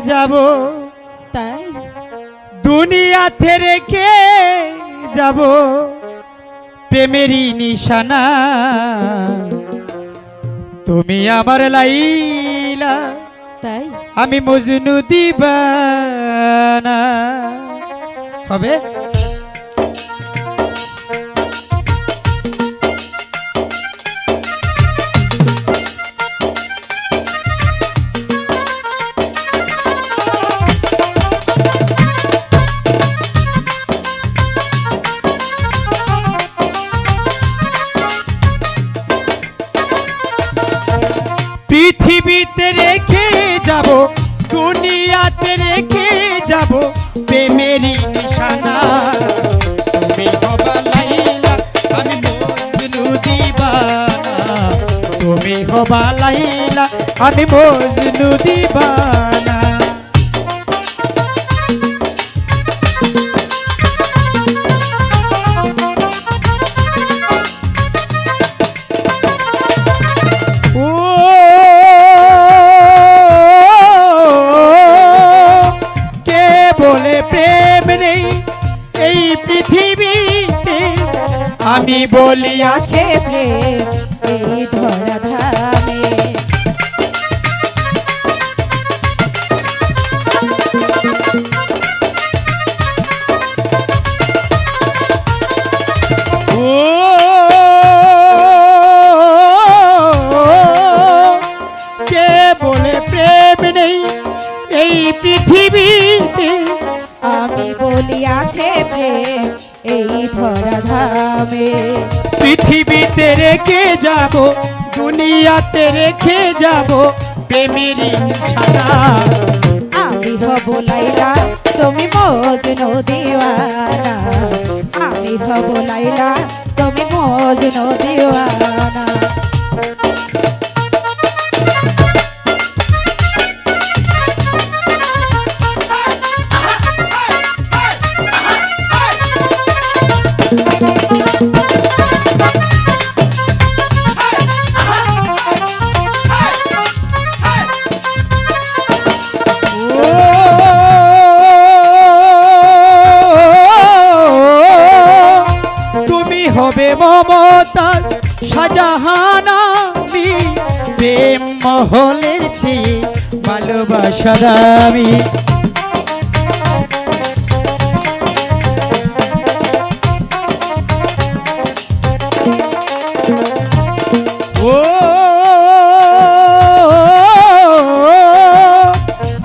যাব, তাই দুনিয়াতে রেখে যাব প্রেমেরই নিশানা। তুমি আমার লাইলা, তাই আমি মজনু দিবানা। হবে পৃথিবীতে রেখে যাব, দুনিয়াতে রেখে যাব প্রেমেরই নিশানা। তুমি হবা লাইলা, আমি মজনু দিবানা। তুমি হবা লাইলা, আমি মজনু দিবানা। এই পৃথিবীতে আমি বলি আছে প্রেম এই ধরা ধামে। ও কে বলে প্রেম নেই এই পৃথিবীতে, আমি বলি আছে প্রেম এই ধরা ধামে। পৃথিবীতে রেখে যাব, দুনিয়াতে রেখে যাব প্রেমেরই নিশানা। আমি হব লাইলা, তুমি মজনু দিওয়ানা। আমি হব লাইলা, তুমি মজনু দিওয়ানা। হবে মমতার শাহজাহানা, প্রেম মহলের চেয়ে ভালোবাসা দামি। ও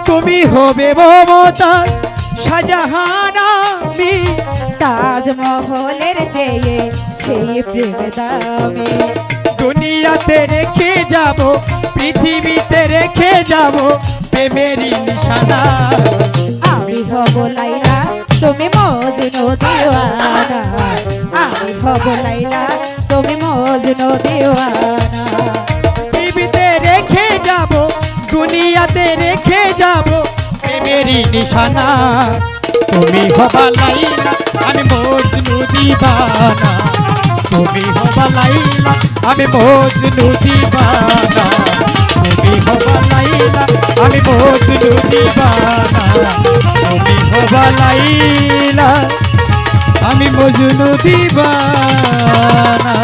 তুমি হবে মমতার শাহজাহানা, তাজমহলের চেয়ে সেই প্রেম দামি। দুনিয়াতে রেখে যাব, পৃথিবীতে রেখে যাব প্রেমেরই নিশানা। আমি হব লাইলা, তুমি মজনু দিওয়ানা। আমি হব লাইলা, তুমি মজনু দিওয়ানা। পৃথিবীতে রেখে যাব, দুনিয়াতে রেখে যাব প্রেমেরই নিশানা। তুমি হবা লাইলা, আমি মজনু দিবানা। তুমি হবা লাইলা, আমি মজনু দিবানা। তুমি হবা লাইলা, আমি মজনু দিবানা। তুমি হবা লাইলা, আমি মজনু দিবানা।